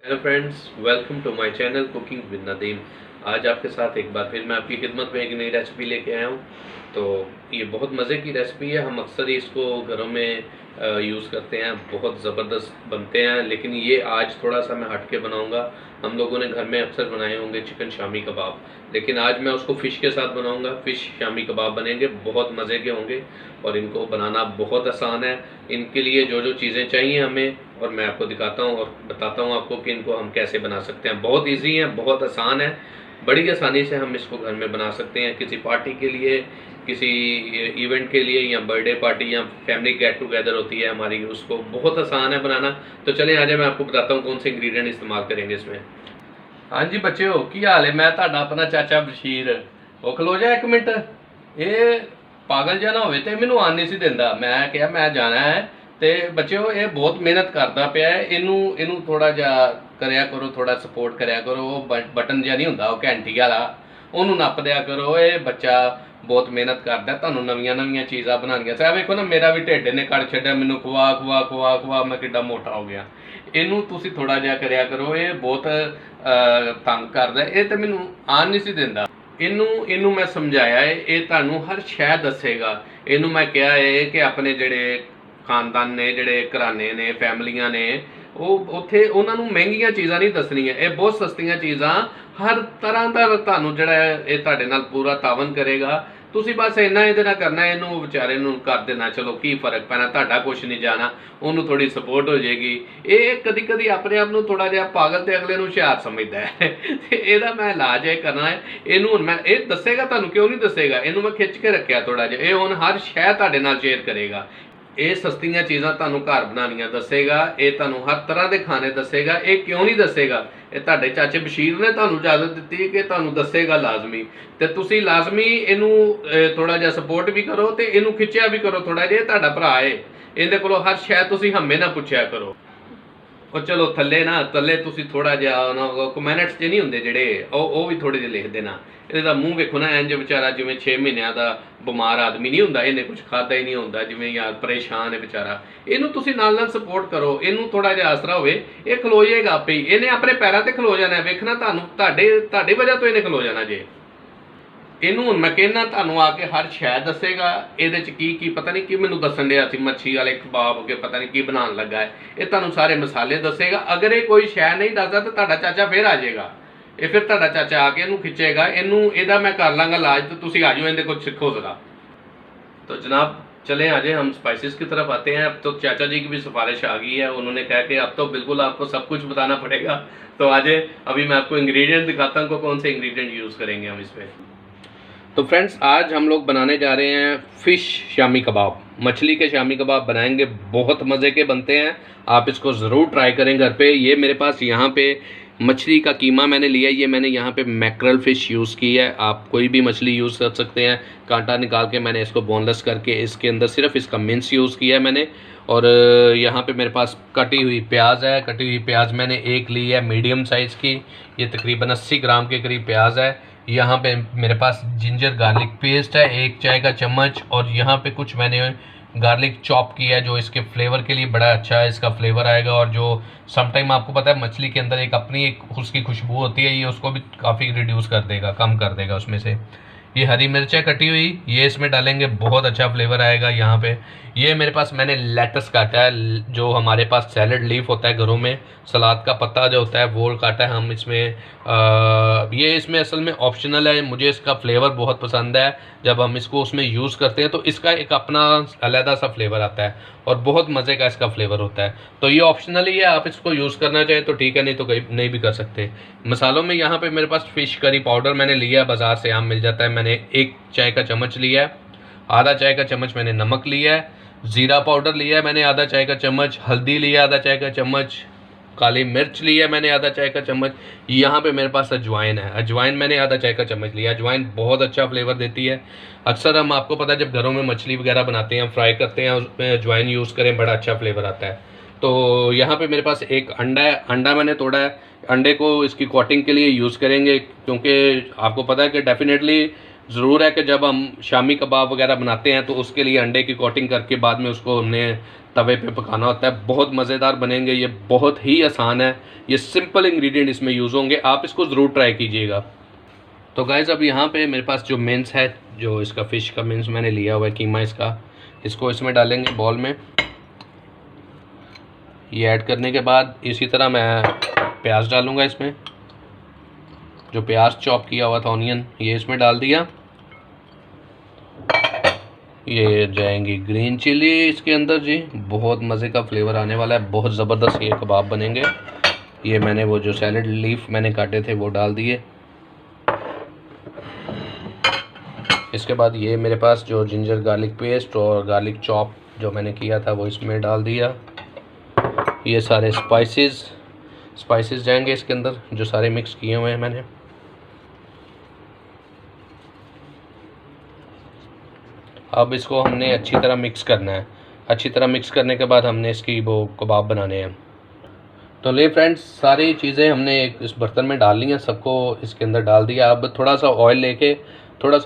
Hello friends, welcome to my channel cooking with Nadeem. आज आपके साथ एक बार फिर मैं आपकी खिदमत में एक नई रेसिपी लेके आया हूँ। तो ये बहुत मज़े की रेसिपी है। हम अक्सर ही इसको घरों में यूज़ करते हैं, बहुत ज़बरदस्त बनते हैं। लेकिन ये आज थोड़ा सा मैं हट के बनाऊँगा। हम लोगों ने घर में अक्सर बनाए होंगे चिकन शामी कबाब, लेकिन आज मैं उसको फ़िश के साथ बनाऊँगा। फ़िश शामी कबाब बनेंगे, बहुत मज़े के होंगे और इनको बनाना बहुत आसान है। इनके लिए जो जो चीज़ें चाहिए हमें, और मैं आपको दिखाता हूँ और बताता हूँ आपको कि इनको हम कैसे बना सकते हैं। बहुत इजी है, बहुत आसान है, बड़ी आसानी से हम इसको घर में बना सकते हैं। किसी पार्टी के लिए, किसी इवेंट के लिए, या बर्थडे पार्टी या फैमिली गेट टुगेदर होती है हमारी, उसको बहुत आसान है बनाना। तो चलें आज मैं आपको बताता हूँ कौन से इंग्रेडिएंट इस्तेमाल करेंगे इसमें। हाँ जी बच्चों, की हाल है? मैं ਤੁਹਾਡਾ अपना चाचा बशीर। ਉਹ ਖਲੋ ਜਾ ਇੱਕ ਮਿੰਟ। ਇਹ ਪਾਗਲ ਜਿਹਾ ਨਾ ਹੋਵੇ ਤੇ ਮੈਨੂੰ ਆਣ ਨਹੀਂ ਸੀ ਦਿੰਦਾ। ਮੈਂ ਕਿਹਾ ਮੈਂ ਜਾਣਾ ਹੈ ਤੇ ਬੱਚਿਓ ਇਹ ਬਹੁਤ ਮਿਹਨਤ ਕਰਦਾ ਪਿਆ ਹੈ। ਇਹਨੂੰ ਥੋੜਾ ਜਿਹਾ ਕਰਿਆ ਕਰੋ, ਥੋੜਾ ਸਪੋਰਟ ਕਰਿਆ ਕਰੋ। ਉਹ ਬਟਨ ਜਿਹਾ ਨਹੀਂ ਹੁੰਦਾ ਉਹ ਘੰਟੀ ਵਾਲਾ, ਉਹਨੂੰ ਨੱਪ ਦਿਆ ਕਰੋ। ਇਹ ਬੱਚਾ ਬਹੁਤ ਮਿਹਨਤ ਕਰਦਾ, ਤੁਹਾਨੂੰ ਨਵੀਆਂ ਨਵੀਆਂ ਚੀਜ਼ਾਂ ਬਣਾਉਣੀਆਂ। ਸਾ ਵੇਖੋ ਨਾ, ਮੇਰਾ ਵੀ ਢਿੱਡ ਨੇ ਕੱਢ ਛੱਡਿਆ, ਮੈਨੂੰ ਖਵਾ ਖਵਾ ਖਵਾ ਖਵਾ ਮੈਂ ਕਿੱਡਾ ਮੋਟਾ ਹੋ ਗਿਆ। ਇਹਨੂੰ ਤੁਸੀਂ ਥੋੜਾ ਜਿਹਾ ਕਰਿਆ ਕਰੋ। ਇਹ ਬਹੁਤ ਤੰਗ ਕਰਦਾ। ਇਹ ਤਾਂ ਮੈਨੂੰ ਆਣ ਨਹੀਂ ਸੀ ਦਿੰਦਾ। ਇਹਨੂੰ ਮੈਂ ਸਮਝਾਇਆ ਹੈ, ਇਹ ਤੁਹਾਨੂੰ ਹਰ ਸ਼ੈ ਦੱਸੇਗਾ। ਇਹਨੂੰ ਮੈਂ ਕਿਹਾ ਹੈ ਕਿ ਆਪਣੇ ਜਿਹੜੇ ਖਾਨਦਾਨ ਨੇ, ਜਿਹੜੇ ਘਰਾਣੇ ਨੇ, ਫੈਮਲੀਆਂ ਨੇ, ਉਹ ਉੱਥੇ ਉਹਨਾਂ ਨੂੰ ਮਹਿੰਗੀਆਂ ਚੀਜ਼ਾਂ ਨਹੀਂ ਦੱਸਣੀਆਂ। ਇਹ ਬਹੁਤ ਸਸਤੀਆਂ ਚੀਜ਼ਾਂ, ਹਰ ਤਰ੍ਹਾਂ ਦਾ ਤੁਹਾਨੂੰ ਜਿਹੜਾ ਇਹ ਤੁਹਾਡੇ ਨਾਲ ਪੂਰਾ ਤਾਵਨ ਕਰੇਗਾ। ਤੁਸੀਂ ਬਸ ਇੰਨਾ ਇਹਦੇ ਨਾਲ ਕਰਨਾ, ਇਹਨੂੰ ਵਿਚਾਰੇ ਨੂੰ ਕਰ ਦੇਣਾ। ਚਲੋ ਕੀ ਫਰਕ ਪੈਣਾ, ਤੁਹਾਡਾ ਕੁਛ ਨਹੀਂ ਜਾਣਾ, ਉਹਨੂੰ ਥੋੜੀ ਸਪੋਰਟ ਹੋ ਜਾਏਗੀ। ਇਹ ਕਦੀ ਕਦੀ ਆਪਣੇ ਆਪ ਨੂੰ ਥੋੜਾ ਜਿਹਾ ਪਾਗਲ ਤੇ ਅਗਲੇ ਨੂੰ ਹੁਸ਼ਿਆਰ ਸਮਝਦਾ ਹੈ ਤੇ ਇਹਦਾ ਮੈਂ ਇਲਾਜ ਇਹ ਕਰਨਾ ਹੈ। ਇਹਨੂੰ ਹੁਣ ਮੈਂ ਇਹ ਦੱਸੇਗਾ, ਤੁਹਾਨੂੰ ਕਿਉਂ ਨਹੀਂ ਦੱਸੇਗਾ, ਇਹਨੂੰ ਮੈਂ ਖਿੱਚ ਕੇ ਰੱਖਿਆ ਥੋੜਾ ਜਿਹਾ। ਇਹ ਹੁਣ ਹਰ ਸ਼ੈ ਤੁਹਾਡੇ ਨਾਲ ਸ਼ੇਅਰ ਕਰੇਗਾ। ਇਹ ਸਸਤੀਆਂ ਚੀਜ਼ਾਂ ਤੁਹਾਨੂੰ ਘਰ ਬਣਾਉਣੀਆਂ ਦੱਸੇਗਾ। ਇਹ ਤੁਹਾਨੂੰ ਹਰ ਤਰ੍ਹਾਂ ਦੇ ਖਾਣੇ ਦੱਸੇਗਾ। ਇਹ ਕਿਉਂ ਨਹੀਂ ਦੱਸੇਗਾ? ਇਹ ਤੁਹਾਡੇ ਚਾਚੇ ਬਸ਼ੀਰ ਨੇ ਤੁਹਾਨੂੰ ਇਜਾਜ਼ਤ ਦਿੱਤੀ ਕਿ ਤੁਹਾਨੂੰ ਦੱਸੇਗਾ ਲਾਜ਼ਮੀ। ਤੇ ਤੁਸੀਂ ਲਾਜ਼ਮੀ ਇਹਨੂੰ ਥੋੜਾ ਜਿਹਾ ਸਪੋਰਟ ਵੀ ਕਰੋ ਤੇ ਇਹਨੂੰ ਖਿੱਚਿਆ ਵੀ ਕਰੋ ਥੋੜਾ ਜਿਹਾ। ਤੁਹਾਡਾ ਭਰਾ ਏ, ਇਹਦੇ ਕੋਲੋਂ ਹਰ ਸ਼ੈ ਤੁਸੀਂ ਹਮੇ ਨਾ ਪੁੱਛਿਆ ਕਰੋ। ਉਹ ਚਲੋ ਥੱਲੇ ਤੁਸੀਂ ਥੋੜਾ ਜਿਹਾ ਉਹਨਾਂ ਕਮੈਂਟਸ 'ਚ ਨਹੀਂ ਹੁੰਦੇ ਜਿਹੜੇ, ਉਹ ਵੀ ਥੋੜੇ ਜਿਹੇ ਲਿਖ ਦੇਣਾ। ਇਹਦਾ ਮੂੰਹ ਵੇਖੋ ਨਾ, ਇੰਜ ਵਿਚਾਰਾ ਜਿਵੇਂ 6 ਮਹੀਨਿਆਂ ਦਾ ਬਿਮਾਰ ਆਦਮੀ ਨਹੀਂ ਹੁੰਦਾ। ਇਹਨੇ ਕੁਝ ਖਾਦਾ ਹੀ ਨਹੀਂ ਹੁੰਦਾ, ਜਿਵੇਂ ਯਾਰ ਪਰੇਸ਼ਾਨ ਹੈ ਵਿਚਾਰਾ। ਇਹਨੂੰ ਤੁਸੀਂ ਨਾਲ ਨਾਲ ਸਪੋਰਟ ਕਰੋ, ਇਹਨੂੰ ਥੋੜਾ ਜਿਹਾ ਆਸਰਾ ਹੋਵੇ। ਇਹ ਖਲੋ ਜਾਏਗਾ ਆਪੇ ਹੀ। ਇਹਨੇ ਆਪਣੇ ਪੈਰਾਂ ਤੇ ਖਲੋ ਜਾਣਾ। ਵੇਖਣਾ ਤੁਹਾਨੂੰ, ਤੁਹਾਡੀ ਵਜ੍ਹਾ ਤੋਂ ਇਹਨੇ ਖਲੋ ਜਾਣਾ ਜੇ। ਇਹਨੂੰ ਹੁਣ ਮੈਂ ਕਹਿੰਦਾ ਤੁਹਾਨੂੰ ਆ ਕੇ ਹਰ ਸ਼ੈ ਦੱਸੇਗਾ। ਇਹਦੇ 'ਚ ਕੀ ਕੀ ਪਤਾ ਨਹੀਂ ਕੀ ਮੈਨੂੰ ਦੱਸਣ ਡਿਆ ਸੀ, ਮੱਛੀ ਵਾਲੇ ਕਬਾਬ ਕੇ ਪਤਾ ਨਹੀਂ ਕੀ ਬਣਾਉਣ ਲੱਗਾ ਹੈ। ਇਹ ਤੁਹਾਨੂੰ ਸਾਰੇ ਮਸਾਲੇ ਦੱਸੇਗਾ। ਅਗਰ ਇਹ ਕੋਈ ਸ਼ੈ ਨਹੀਂ ਦੱਸਦਾ ਤਾਂ ਤੁਹਾਡਾ ਚਾਚਾ ਫਿਰ ਆ ਜਾਏਗਾ। ਇਹ ਫਿਰ ਤੁਹਾਡਾ ਚਾਚਾ ਆ ਕੇ ਇਹਨੂੰ ਖਿੱਚੇਗਾ। ਇਹਦਾ मैं कर लाँगा इलाज। तो तुम आ जाओ, इनके कुछ सीखो ज़रा। तो जनाब चलें आजे हम स्पाइसेस की तरफ आते हैं। अब तो चाचा जी की भी सिफारिश आ गई है, उन्होंने कहा कि अब तो बिल्कुल आपको सब कुछ बताना पड़ेगा। तो आजे अभी मैं आपको इंग्रेडिएंट दिखाता हूँ, कौन से इंग्रेडिएंट यूज़ करेंगे हम इसमें। तो फ्रेंड्स आज हम लोग बनाने जा रहे हैं फ़िश शामी कबाब। मछली के शामी कबाब बनाएंगे, बहुत मज़े के बनते हैं। आप इसको ज़रूर ट्राई करें घर पे। ये मेरे पास यहाँ पे मछली का कीमा मैंने लिया है। ये मैंने यहाँ पे मैक्रल फ़िश यूज़ की है। आप कोई भी मछली यूज़ कर सकते हैं। कांटा निकाल के मैंने इसको बोनलेस करके इसके अंदर सिर्फ इसका मिंस यूज़ किया है मैंने। और यहाँ पे मेरे पास कटी हुई प्याज है। कटी हुई प्याज मैंने एक ली है मीडियम साइज़ की। ये तकरीबन 80 ग्राम के करीब प्याज है। यहाँ पे मेरे पास जिंजर गार्लिक पेस्ट है 1 चाय का चम्मच। और यहाँ पे कुछ मैंने गार्लिक चॉप किया है, जो इसके फ्लेवर के लिए बड़ा अच्छा है। इसका फ्लेवर आएगा। और जो समटाइम आपको पता है मछली के अंदर एक अपनी एक उसकी खुशबू होती है, ये उसको भी काफ़ी रिड्यूस कर देगा, कम कर देगा उसमें से। ये हरी मिर्चें कटी हुई, ये इसमें डालेंगे, बहुत अच्छा फ्लेवर आएगा यहाँ पे। ये मेरे पास मैंने लेटस काटा है, जो हमारे पास सैलड लीफ होता है घरों में, सलाद का पत्ता जो होता है वो काटा है हम इसमें। ये इसमें असल में ऑप्शनल है, मुझे इसका फ्लेवर बहुत पसंद है। जब हम इसको उसमें यूज़ करते हैं तो इसका एक अपना अलहदा सा फ्लेवर आता है और बहुत मज़े का इसका फ्लेवर होता है। तो ये ऑप्शनल ही है, आप इसको यूज़ करना चाहें तो ठीक है, नहीं तो कहीं नहीं भी कर सकते। मसालों में यहाँ पे मेरे पास फ़िश करी पाउडर मैंने लिया है, बाज़ार से आम मिल जाता है। मैंने 1 चाय का चम्मच लिया है। आधा चाय का चम्मच मैंने नमक लिया है। ज़ीरा पाउडर लिया है मैंने आधा चाय का चम्मच। हल्दी लिया आधा चाय का चम्मच। काली मिर्च लिया है मैंने आधा चाय का चम्मच। यहाँ पे मेरे पास अजवाइन है, अजवाइन मैंने आधा चाय का चम्मच लिया। अजवाइन बहुत अच्छा फ्लेवर देती है। अक्सर हम, आपको पता है, जब घरों में मछली वगैरह बनाते हैं, फ्राई करते हैं, उसमें अजवाइन यूज़ करें, बड़ा अच्छा फ्लेवर आता है। तो यहाँ पे मेरे पास एक अंडा है, अंडा मैंने तोड़ा है। अंडे को इसकी कोटिंग के लिए यूज़ करेंगे, क्योंकि आपको पता है कि डेफिनेटली ज़रूर है कि जब हम शामी कबाब वगैरह बनाते हैं तो उसके लिए अंडे की कोटिंग करके बाद में उसको हमने तवे पे पकाना होता है। बहुत मज़ेदार बनेंगे ये, बहुत ही आसान है, ये सिंपल इंग्रेडिएंट इसमें यूज़ होंगे, आप इसको ज़रूर ट्राई कीजिएगा। तो गाइज़ अब यहाँ पे मेरे पास जो मिन्स है, जो इसका फ़िश का मिन्स मैंने लिया हुआ है, कीमा इसका, इसको इसमें डालेंगे बॉल में। ये ऐड करने के बाद इसी तरह मैं प्याज डालूँगा इसमें, जो प्याज चॉप किया हुआ था ऑनियन, ये इसमें डाल दिया। ये जाएंगी ग्रीन चिली इसके अंदर जी, बहुत मज़े का फ्लेवर आने वाला है, बहुत ज़बरदस्त ये कबाब बनेंगे। ये मैंने वो जो सैलड लीफ मैंने काटे थे वो डाल दिए। इसके बाद ये मेरे पास जो जिंजर गार्लिक पेस्ट और गार्लिक चॉप जो मैंने किया था वो इसमें डाल दिया। ये सारे स्पाइसेस जाएंगे इसके अंदर, जो सारे मिक्स किए हुए हैं मैंने। अब इसको हमने अच्छी तरह मिक्स करना है। अच्छी तरह मिक्स करने के बाद हमने इसकी वो कबाब बनाने हैं। तो ले फ्रेंड्स, सारी चीज़ें हमने एक इस बर्तन में डाल ली हैं, सबको इसके अंदर डाल दिया। अब थोड़ा सा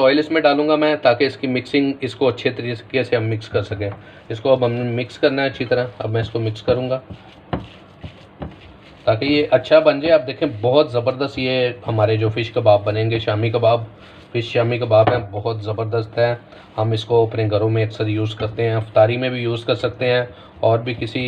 ऑयल इसमें डालूंगा मैं, ताकि इसकी मिक्सिंग, इसको अच्छे तरीके से हम मिक्स कर सकें। इसको अब हमने मिक्स करना है अच्छी तरह। अब मैं इसको मिक्स करूँगा ताकि ये अच्छा बन जाए। आप देखें बहुत ज़बरदस्त ये हमारे जो फ़िश कबाब बनेंगे, शामी कबाब, फ़िश शामी कबाब हैं, बहुत ज़बरदस्त है। हम इसको अपने घरों में अक्सर यूज़ करते हैं, इफ्तारी में भी यूज़ कर सकते हैं, और भी किसी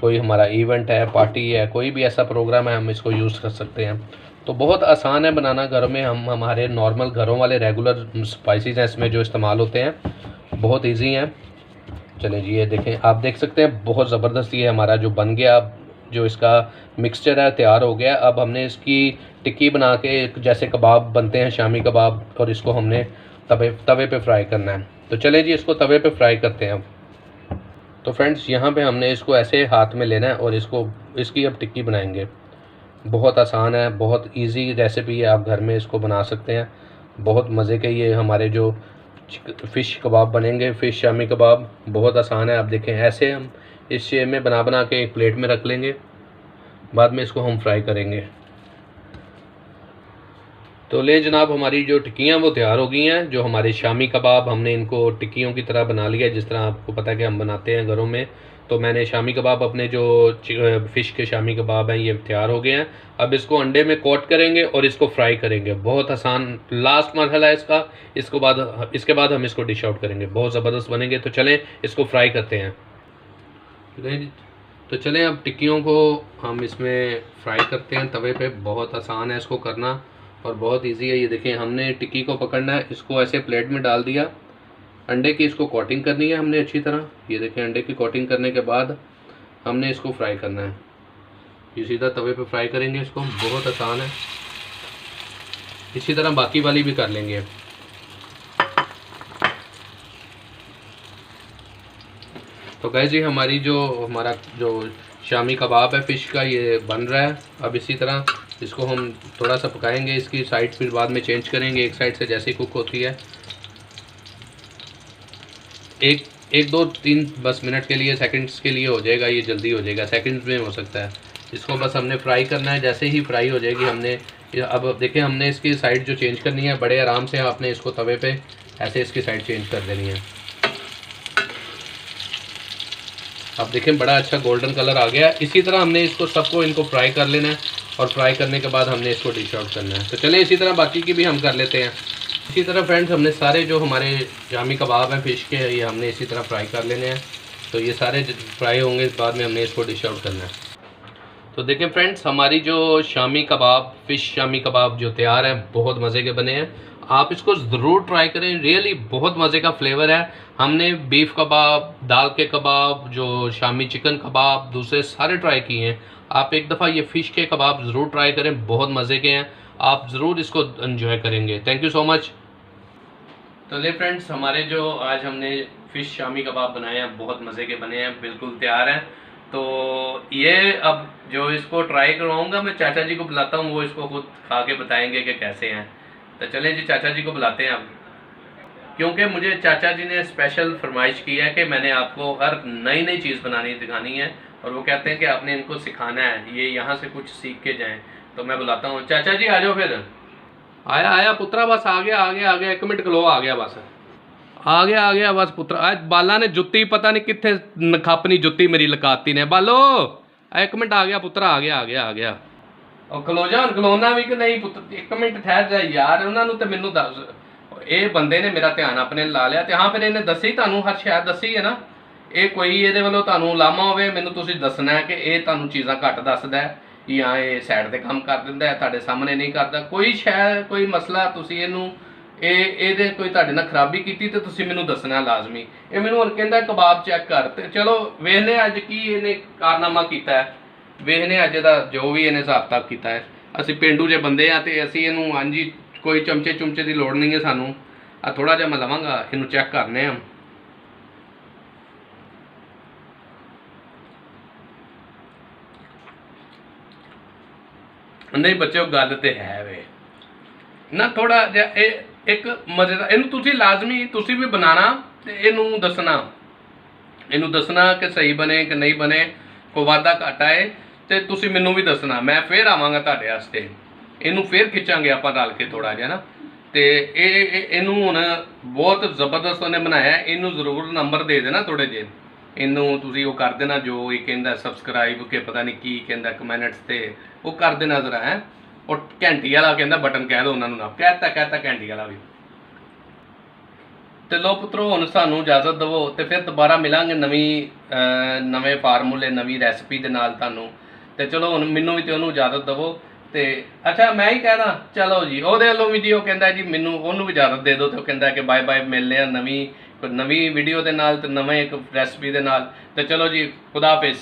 कोई हमारा इवेंट है, पार्टी है, कोई भी ऐसा प्रोग्राम है, हम इसको यूज़ कर सकते हैं। तो बहुत आसान है बनाना घर में। हम हमारे नॉर्मल घरों वाले रेगुलर स्पाइसेस हैं इसमें जो इस्तेमाल होते हैं, बहुत ईजी हैं। चलिए जी, ये देखें, आप देख सकते हैं बहुत ज़बरदस्त ये हमारा जो बन गया, जो इसका मिक्सचर है तैयार हो गया। अब हमने इसकी टिक्की बना के, जैसे कबाब बनते हैं शामी कबाब, और इसको हमने तवे पे फ्राई करना है। तो चले जी, इसको तवे पे फ्राई करते हैं। तो फ्रेंड्स, यहाँ पे हमने इसको ऐसे हाथ में लेना है और इसकी अब टिक्की बनाएंगे। बहुत आसान है, बहुत इजी रेसिपी है, आप घर में इसको बना सकते हैं। बहुत मज़े के ये हमारे जो फ़िश कबाब बनेंगे, फ़िश शामी कबाब, बहुत आसान है। आप देखें, ऐसे हम इस शेप में बना के एक प्लेट में रख लेंगे, बाद में इसको हम फ्राई करेंगे। तो ले जनाब, हमारी जो टिक्कियाँ वो तैयार हो गई हैं। जो हमारे शामी कबाब, हमने इनको टिक्कियों की तरह बना लिया है, जिस तरह आपको पता है कि हम बनाते हैं घरों में। तो मैंने शामी कबाब, अपने जो फ़िश के शामी कबाब हैं, ये तैयार हो गए हैं। अब इसको अंडे में कोट करेंगे और इसको फ्राई करेंगे। बहुत आसान लास्ट मरहला है इसका। इसके बाद हम इसको डिश आउट करेंगे, बहुत ज़बरदस्त बनेंगे। तो चलें इसको फ्राई करते हैं। तो चलें अब टिक्कियों को हम इसमें फ्राई करते हैं तवे पे। बहुत आसान है इसको करना और बहुत इजी है। ये देखें, हमने टिक्की को पकड़ना है, इसको ऐसे प्लेट में डाल दिया, अंडे की इसको कोटिंग करनी है हमने अच्छी तरह। ये देखें, अंडे की कोटिंग करने के बाद हमने इसको फ्राई करना है। ये सीधा तवे पे फ्राई करेंगे इसको, बहुत आसान है। इसी तरह बाकी वाली भी कर लेंगे। तो गाइस जी, हमारा जो शामी कबाब है फ़िश का, ये बन रहा है। अब इसी तरह इसको हम थोड़ा सा पकाएंगे, इसकी साइड फिर बाद में चेंज करेंगे, एक साइड से जैसे ही कुक होती है। एक दो तीन बस मिनट के लिए, सेकंड्स के लिए हो जाएगा, ये जल्दी हो जाएगा, सेकंड्स में हो सकता है। इसको बस हमने फ्राई करना है, जैसे ही फ्राई हो जाएगी हमने, अब देखें, हमने इसकी साइड जो चेंज करनी है, बड़े आराम से आपने इसको तवे पे ऐसे इसकी साइड चेंज कर देनी है। अब देखें, बड़ा अच्छा गोल्डन कलर आ गया। इसी तरह हमने इनको फ्राई कर लेना है, और फ्राई करने के बाद हमने इसको डिश आउट करना है। तो चलिए इसी तरह बाकी की भी हम कर लेते हैं। इसी तरह फ्रेंड्स, हमने सारे जो हमारे शामी कबाब हैं फ़िश के, ये हमने इसी तरह फ्राई कर लेने हैं। तो ये सारे फ्राई होंगे, बाद में हमने इसको डिश आउट करना है। तो देखें फ्रेंड्स, हमारी जो शामी कबाब, फ़िश शामी कबाब जो तैयार हैं, बहुत मज़े के बने हैं। आप इसको ज़रूर ट्राई करें, रियली बहुत मज़े का फ्लेवर है। हमने बीफ कबाब, दाल के कबाब, जो शामी चिकन कबाब, दूसरे सारे ट्राई किए हैं। आप एक दफ़ा ये फ़िश के कबाब ज़रूर ट्राई करें, बहुत मज़े के हैं, आप ज़रूर इसको एंजॉय करेंगे। Thank you so much. तो ले फ्रेंड्स, हमारे जो आज हमने फ़िश शामी कबाब बनाए हैं, बहुत मज़े के बने हैं, बिल्कुल तैयार हैं। तो ये अब जो इसको ट्राई करवाऊँगा, मैं चाचा जी को बुलाता हूँ, वो इसको खुद खा के बताएँगे कि कैसे हैं। तो चलें जी, चाचा जी को बुलाते हैं अब, क्योंकि मुझे चाचा जी ने स्पेशल फरमाइश की है कि मैंने आपको हर नई नई चीज़ बनानी दिखानी है, और वो कहते हैं कि आपने इनको सिखाना है, ये यहाँ से कुछ सीख के जाएं। तो मैं बुलाता हूँ, चाचा जी आ जाओ फिर। आया आया पुत्रा, बस आ गया आ गया आ गया, 1 मिनट खलो, आ गया बस, आ गया बस पुत्रा। आज बाला ने जुत्ती पता नहीं कितने नखापनी जुत्ती मेरी लकाती ने। बालो 1 मिनट, आ गया पुत्रा, आ गया आ गया आ गया। और खलो जा, खलोना भी कि नहीं पुत्र, 1 मिनट ठहर जा यार, उन्होंने तो मैनू दस, ये बंदे ने मेरा ध्यान अपने ला लिया। तो हाँ फिर इन्हें दसी तुहानू हर शायद दसी है ना, ये कोई ये वालों तुहानू लामा होवे, मैनू तुसीं दसना है कि ये तुहानू चीज़ां घट दसदा है या ये साइड ते काम कर दिंदा है, तुहाडे सामने नहीं करता कोई शायद कोई मसला, तुसीं इहनू ये कोई तुहाडे नाल खराबी कीती तो तुसीं मैनू दसना लाजमी। ये मैनू हुण कहंदा कबाब चैक कर, ते चलो वेखने अज की इहने कारनामा कीता है, वेखने अज दा जो भी इहने हिसाब किताब कीता है। असीं पेंडू जे बंदे आ ते असीं इहनू हां जी कोई चमचे चुमचे की लोड़ नहीं है सानू। आ थोड़ा जिहा मैं लवांगा, इहनू चैक करने हम। नहीं बच्चों गल तो है वे ना, थोड़ा जिहा एक मजेदार, इनू तुसी लाजमी तुसी भी बनाना ते इनू दसना कि सही बने कि नहीं बने, कोई वाधा घाटा है तो तुसी मैनू भी दसना, मैं फिर आवांगा तुहाडे वास्ते, इनू फिर खिंचांगे आपां रल के थोड़ा जिहा ना। तो इनू हुण बहुत ज़बरदस्त उन्हें बनाया, इनू जरूर नंबर दे देना थोड़े जे, इनू तुसी वो कर देना जो ये कहंदा सबसक्राइब के पता नहीं की कहंदा कमेंट्स ते वो कर देना जरा है। और घंटी वाला कहंदा बटन कह दो उन्होंने, ना कहता घंटी वाला भी। तो लो पुत्रो हुण सानू इजाजत दवो, तो फिर दोबारा मिलांगे नवे फार्मूले नवी रैसपी के नाल तुहानू। तो चलो हुण मैनू भी तो उन्होंने इजाजत दवो। तो अच्छा मैं ही कहना चलो जी, ਉਹਦੇ ਵੱਲੋਂ ਵੀ ਜੀ ਉਹ ਕਹਿੰਦਾ ਜੀ ਮੈਨੂੰ ਉਹਨੂੰ ਵੀ ਇਜਾਜ਼ਤ ਦੇ ਦਿਓ, ਤੇ ਉਹ ਕਹਿੰਦਾ ਕਿ ਬਾਏ ਬਾਏ, ਮਿਲਦੇ ਆ ਨਵੀਂ ਵੀਡੀਓ ਦੇ ਨਾਲ ਤੇ ਨਵੇਂ ਇੱਕ ਰੈਸਪੀ ਦੇ ਨਾਲ। ਤੇ ਚਲੋ ਜੀ, ਖੁਦਾ ਹਾਫਿਜ਼।